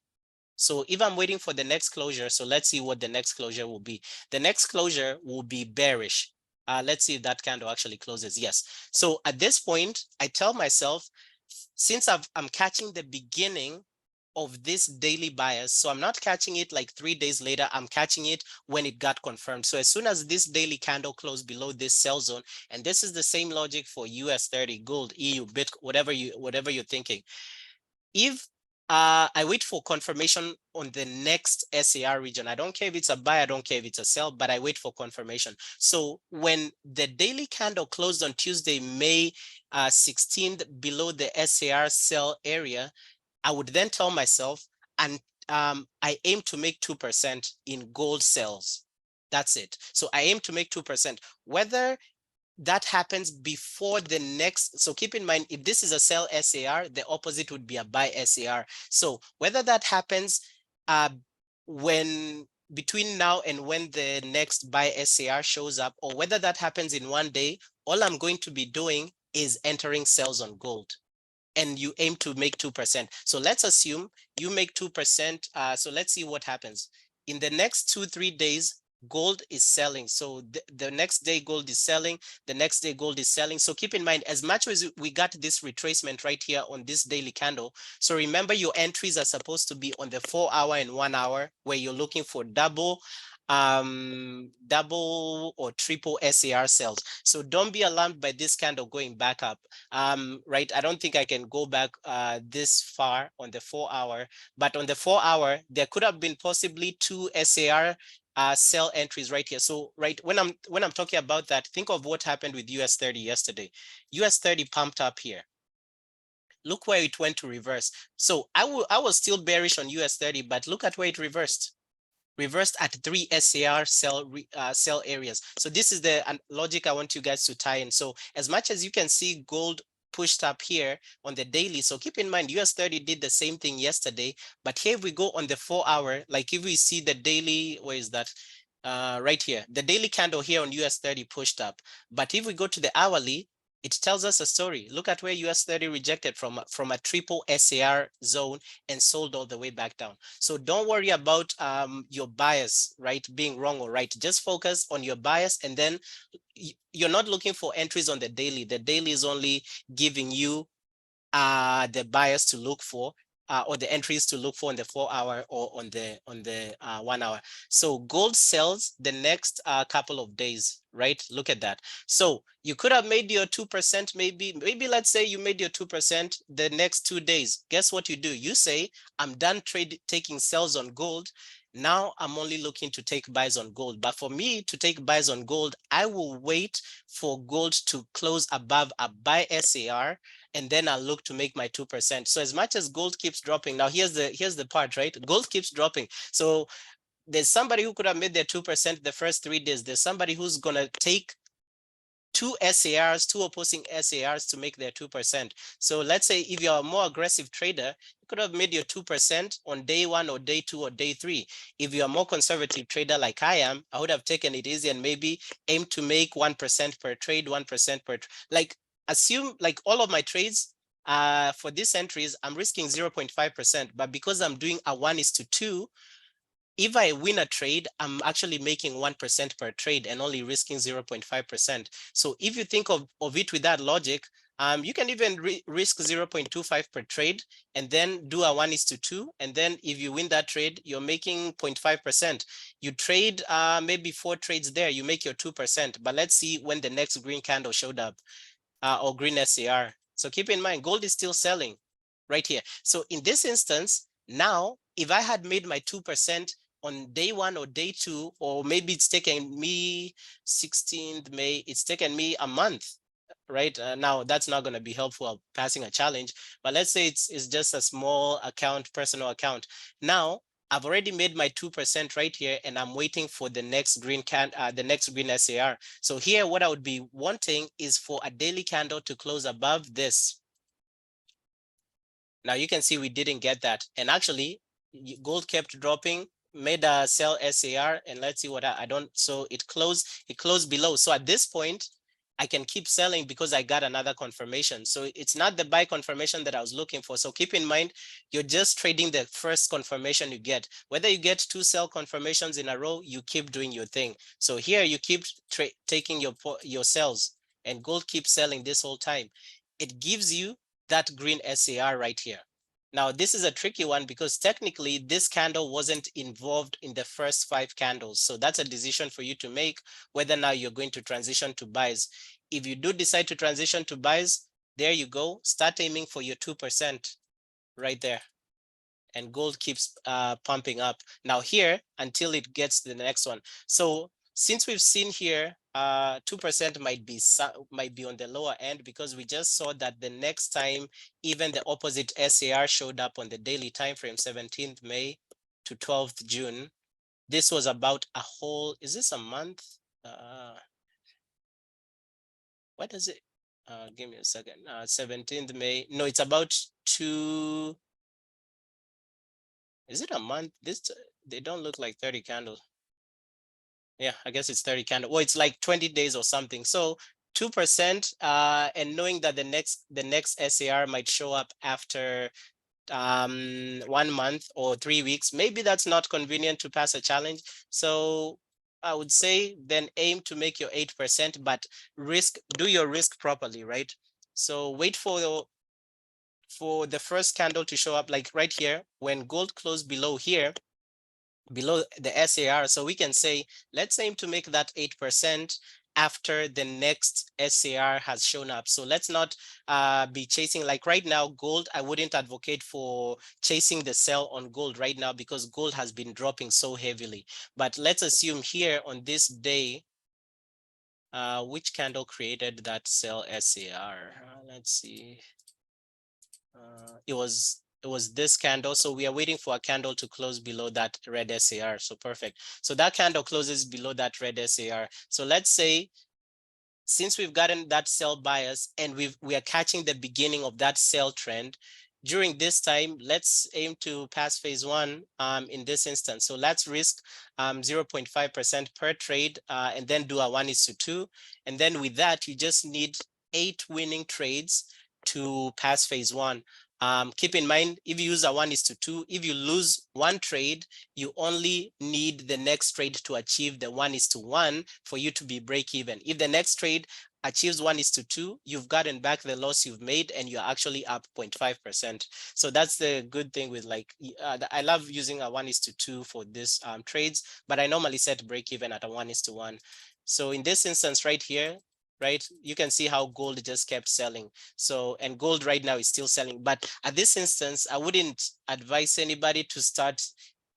So if I'm waiting for the next closure, so let's see what the next closure will be. The next closure will be bearish. Let's see if that candle actually closes. Yes. So at this point, I tell myself, since I'm catching the beginning of this daily bias, so I'm not catching it like 3 days later, I'm catching it when it got confirmed. So as soon as this daily candle closed below this sell zone, and this is the same logic for US 30, gold, EU, Bitcoin, whatever you're thinking. If I wait for confirmation on the next SAR region, I don't care if it's a buy, I don't care if it's a sell, but I wait for confirmation. So when the daily candle closed on Tuesday, May 16th, below the SAR sell area, I would then tell myself, and I aim to make 2% in gold sales. That's it. So I aim to make 2%. Whether that happens before the next, so keep in mind, if this is a sell SAR, the opposite would be a buy SAR. So whether that happens when between now and when the next buy SAR shows up, or whether that happens in one day, all I'm going to be doing is entering sales on gold. And you aim to make 2%. So let's assume you make 2%. So let's see what happens. In the next 2-3 days, gold is selling. So the next day gold is selling, the next day gold is selling. So keep in mind, as much as we got this retracement right here on this daily candle, so remember your entries are supposed to be on the 4-hour and 1 hour, where you're looking for double or triple SAR cells. So don't be alarmed by this candle going back up. Right, I don't think I can go back this far on the 4-hour, but on the 4-hour there could have been possibly 2 SAR sell entries right here. So right, when I'm talking about that, think of what happened with US 30 yesterday. US 30 pumped up here. Look where it went to reverse. So I was still bearish on US 30, but look at where it reversed at 3 SAR sell areas. So this is the logic I want you guys to tie in. So as much as you can see gold pushed up here on the daily, so keep in mind US 30 did the same thing yesterday, but here we go on the 4-hour, like if we see the daily, where is that? Right here, the daily candle here on US 30 pushed up. But if we go to the hourly, it tells us a story. Look at where US 30 rejected from a triple SAR zone and sold all the way back down. So don't worry about your bias, right, being wrong or right. Just focus on your bias, and then you're not looking for entries on the daily. The daily is only giving you the bias to look for, or the entries to look for on the 4-hour or on the 1 hour. So gold sells the next couple of days, right? Look at that. So you could have made your 2%, maybe let's say you made your 2% the next 2 days. Guess what you do? You say, I'm done taking sells on gold. Now I'm only looking to take buys on gold. But for me to take buys on gold, I will wait for gold to close above a buy SAR, and then I'll look to make my 2%. So as much as gold keeps dropping, now here's the part, right? Gold keeps dropping. So there's somebody who could have made their 2% the first 3 days. There's somebody who's gonna take 2 SARs, 2 opposing SARs to make their 2%. So let's say if you're a more aggressive trader, you could have made your 2% on day 1 or day 2 or day 3. If you're a more conservative trader like I am, I would have taken it easy and maybe aim to make 1% per trade, 1% per, like assume like all of my trades for these entries, I'm risking 0.5%, but because I'm doing a 1:2, if I win a trade, I'm actually making 1% per trade and only risking 0.5%. So if you think of it with that logic, You can even risk 0.25 per trade and then do a 1:2. And then if you win that trade, you're making 0.5%. You trade maybe 4 trades there, you make your 2%. But let's see when the next green candle showed up or green SAR. So keep in mind, gold is still selling right here. So in this instance, now, if I had made my 2% on day 1 or day 2, or maybe it's taken me 16th May, it's taken me a month, right? Now that's not going to be helpful passing a challenge, but let's say it's just a small account, personal account. Now I've already made my 2% right here, and I'm waiting for the next green the next green SAR. So here, what I would be wanting is for a daily candle to close above this. Now you can see we didn't get that, and actually gold kept dropping, made a sell SAR, and let's see what I don't. So it closed below. So at this point, I can keep selling because I got another confirmation. So it's not the buy confirmation that I was looking for. So keep in mind, you're just trading the first confirmation you get. Whether you get 2 sell confirmations in a row, you keep doing your thing. So here you keep taking your sells, and gold keeps selling this whole time. It gives you that green SAR right here. Now, this is a tricky one because technically this candle wasn't involved in the first 5 candles. So that's a decision for you to make whether now you're going to transition to buys. If you do decide to transition to buys, there you go. Start aiming for your 2% right there. And gold keeps pumping up. Now here, until it gets to the next one. So since we've seen here, 2% might be on the lower end because we just saw that the next time even the opposite SAR showed up on the daily time frame, 17th May to 12th June. This was about a whole, is this a month? What does it? Give me a second. 17th May. No, it's about 2. Is it a month? They don't look like 30 candles. Yeah, I guess it's 30 candles. Well, it's like 20 days or something. So 2%, and knowing that the next SAR might show up after 1 month or 3 weeks, maybe that's not convenient to pass a challenge. So I would say then aim to make your 8%, but do your risk properly, right? So wait for the first candle to show up, like right here, when gold closed below here, below the SAR. So we can say, let's aim to make that 8% after the next SAR has shown up. So let's not be chasing, like right now, gold. I wouldn't advocate for chasing the sell on gold right now because gold has been dropping so heavily. But let's assume here on this day, which candle created that sell SAR? Let's see. It was this candle. So we are waiting for a candle to close below that red SAR. So perfect. So that candle closes below that red SAR. So let's say, since we've gotten that sell bias and we are catching the beginning of that sell trend, during this time, let's aim to pass phase 1 in this instance. So let's risk 0.5% per trade and then do a 1:2. And then with that, you just need 8 winning trades to pass phase 1. Keep in mind, if you use a 1:2, if you lose 1 trade, you only need the next trade to achieve the 1:1 for you to be break even. If the next trade achieves 1:2, you've gotten back the loss you've made and you're actually up 0.5%. So that's the good thing with I love using a 1:2 for this trades, but I normally set break even at a 1:1. So in this instance right here, right, you can see how gold just kept selling. So, and gold right now is still selling. But at this instance, I wouldn't advise anybody to start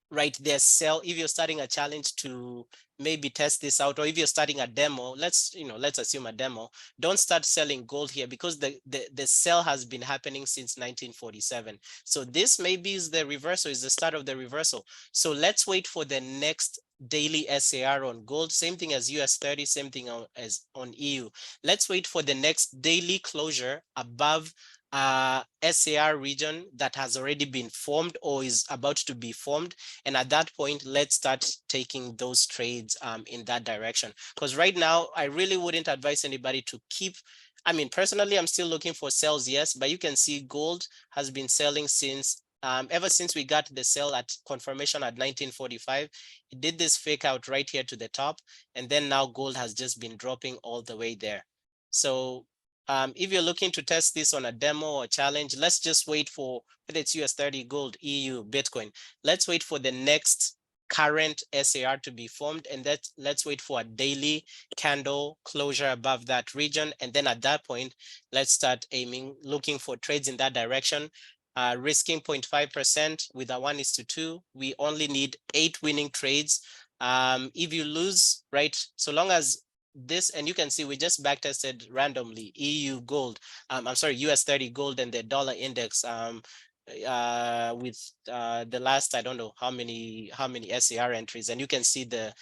right there, sell. If you're starting a challenge, to maybe test this out, or if you're starting a demo, let's assume a demo, don't start selling gold here because the sell has been happening since 1947. So this maybe is the reversal, is the start of the reversal. So let's wait for the next daily SAR on gold, same thing as US30, same thing as on EU. Let's wait for the next daily closure above SAR region that has already been formed or is about to be formed. And at that point, let's start taking those trades in that direction. Because right now, I really wouldn't advise anybody to keep, I mean, personally, I'm still looking for sells, yes, but you can see gold has been selling since ever since we got the sell at confirmation at 1945. It did this fake out right here to the top, and then now gold has just been dropping all the way there. So if you're looking to test this on a demo or challenge, let's just wait for whether it's US30, gold, EU, Bitcoin. Let's wait for the next current SAR to be formed, and let's wait for a daily candle closure above that region. And then at that point, let's start aiming, looking for trades in that direction. Risking 0.5% with a 1:2. We only need 8 winning trades. If you lose, right, so long as this, and you can see we just back tested randomly EU gold, I'm sorry, US30 gold and the dollar index with the last, I don't know how many SAR entries, and you can see the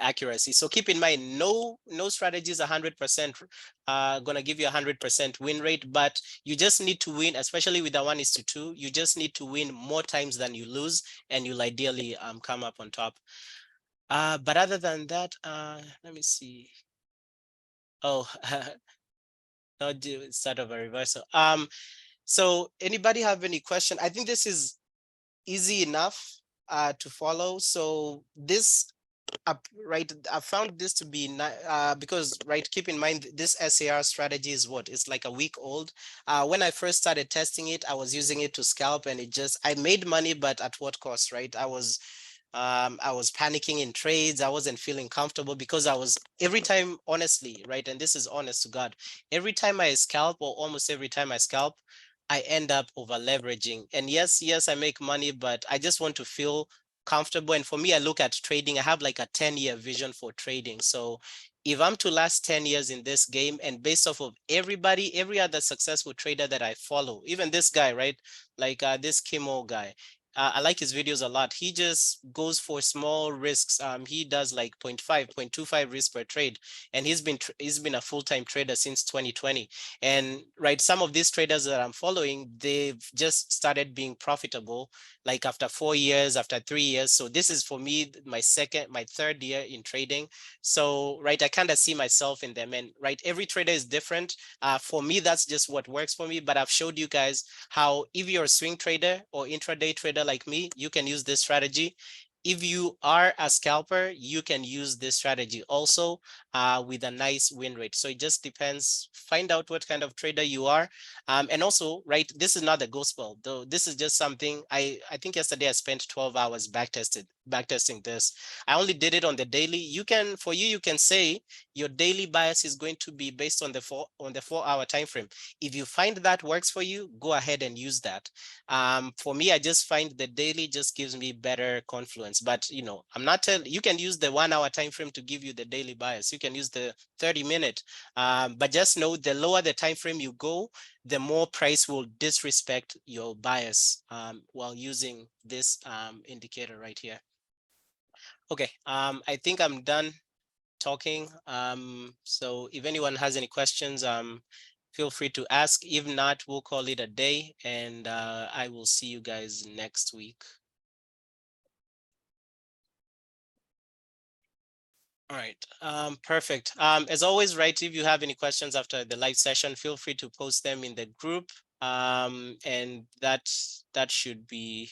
accuracy. So keep in mind, no strategy is 100% gonna give you 100% win rate, but you just need to win, especially with the 1:2. You just need to win more times than you lose, and you'll ideally come up on top. But other than that, let me see. Oh, no, do start of a reversal. So anybody have any question? I think this is easy enough to follow. So this right, I found this to be because, right, keep in mind this SAR strategy is what, it's like a week old. When I first started testing it, I was using it to scalp, and I made money, but at what cost, right? I was panicking in trades. I wasn't feeling comfortable because every time, honestly, right, and this is honest to God, every time I scalp, or almost every time I scalp, I end up over leveraging. And yes, I make money, but I just want to feel comfortable. And for me, I look at trading. I have like a 10-year vision for trading. So if I'm to last 10 years in this game, and based off of every other successful trader that I follow, even this guy, right? Like this Kimo guy, I like his videos a lot. He just goes for small risks. He does like 0.5, 0.25 risk per trade, and he's been a full-time trader since 2020. And right, some of these traders that I'm following, they've just started being profitable, like after 4 years, after 3 years. So this is for me my third year in trading. So right, I kind of see myself in them. And right, every trader is different. For me, that's just what works for me. But I've showed you guys how, if you're a swing trader or intraday trader like me, you can use this strategy. If you are a scalper, you can use this strategy also with a nice win rate. So it just depends. Find out what kind of trader you are. And also, right, this is not the gospel, though. This is just something I think yesterday I spent 12 hours backtesting this. I only did it on the daily. You can say your daily bias is going to be based on the 4-hour time frame. If you find that works for you, go ahead and use that. For me, I just find the daily just gives me better confluence. But I'm not telling you can use the 1-hour time frame to give you the daily bias. You can use the 30-minute. But just know, the lower the time frame you go, the more price will disrespect your bias while using this indicator right here. Okay, I think I'm done talking. So if anyone has any questions, feel free to ask. If not, we'll call it a day, and I will see you guys next week. All right, perfect. As always, right, if you have any questions after the live session, feel free to post them in the group. And that should be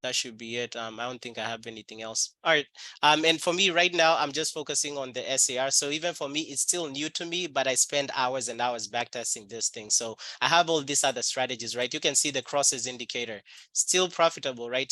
it. I don't think I have anything else. All right. And for me right now, I'm just focusing on the SAR. So even for me, it's still new to me, but I spend hours and hours backtesting this thing. So I have all these other strategies, right? You can see the crosses indicator, still profitable, right?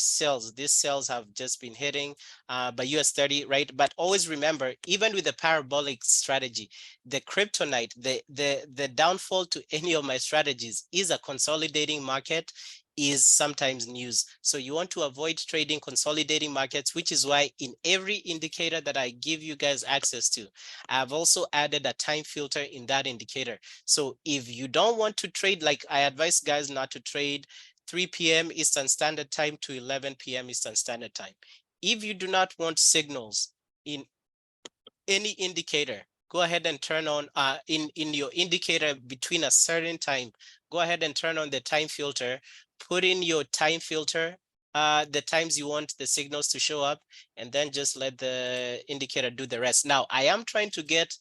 These sales have just been hitting by US30, right? But always remember, even with the parabolic strategy, the kryptonite, the downfall to any of my strategies is a consolidating market, is sometimes news. So you want to avoid trading consolidating markets, which is why in every indicator that I give you guys access to, I've also added a time filter in that indicator. So if you don't want to trade, like I advise guys not to trade 3 p.m. Eastern Standard Time to 11 p.m. Eastern Standard Time. If you do not want signals in any indicator, go ahead and turn on in your indicator between a certain time, go ahead and turn on the time filter, put in your time filter, the times you want the signals to show up, and then just let the indicator do the rest. Now, I am trying to get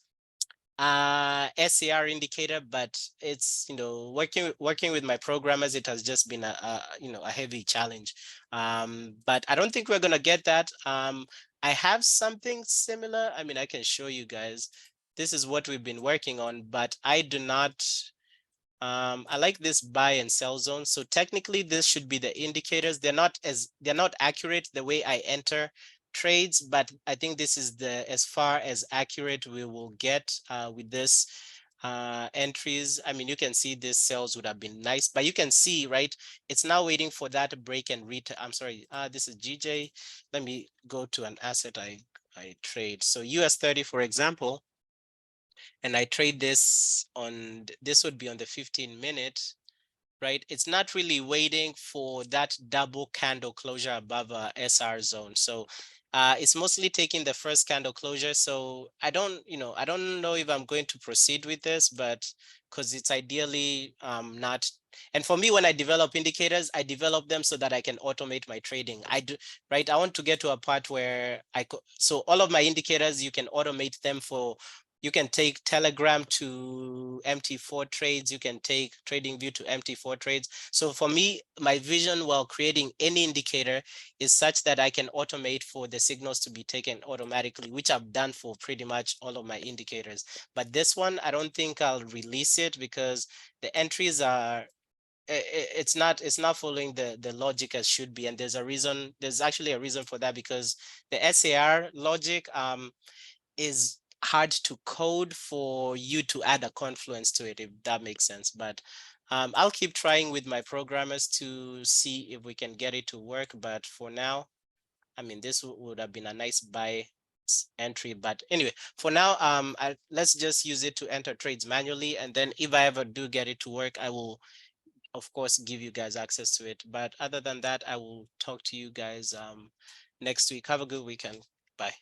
SAR indicator, but it's, working with my programmers, it has just been a heavy challenge. But I don't think we're gonna get that. I have something similar. I mean, I can show you guys. this is what we've been working on, but I do not, I like this buy and sell zone. So technically this should be the indicators. They're not accurate the way I enter trades, but I think this is the as far as accurate we will get with this entries. I mean, you can see these sales would have been nice, but you can see, right, it's now waiting for that break and return. I'm sorry, this is GJ. Let me go to an asset I trade. So US30, for example, and I trade this on, this would be on the 15-minute, right? It's not really waiting for that double candle closure above a SR zone. So it's mostly taking the first candle closure. So I don't, I don't know if I'm going to proceed with this, but because it's ideally not. And for me, when I develop indicators, I develop them so that I can automate my trading. I do, right? I want to get to a part where so all of my indicators, you can automate them for, you can take Telegram to MT4 trades. You can take TradingView to MT4 trades. So for me, my vision while creating any indicator is such that I can automate for the signals to be taken automatically, which I've done for pretty much all of my indicators. But this one, I don't think I'll release it because the entries are, it's not following the logic as should be. And there's a reason, there's actually a reason for that, because the SAR logic is hard to code for you to add a confluence to it, if that makes sense. But I'll keep trying with my programmers to see if we can get it to work. But for now, I mean, this would have been a nice buy entry. But anyway, for now, let's just use it to enter trades manually. And then if I ever do get it to work, I will, of course, give you guys access to it. But other than that, I will talk to you guys next week. Have a good weekend. Bye.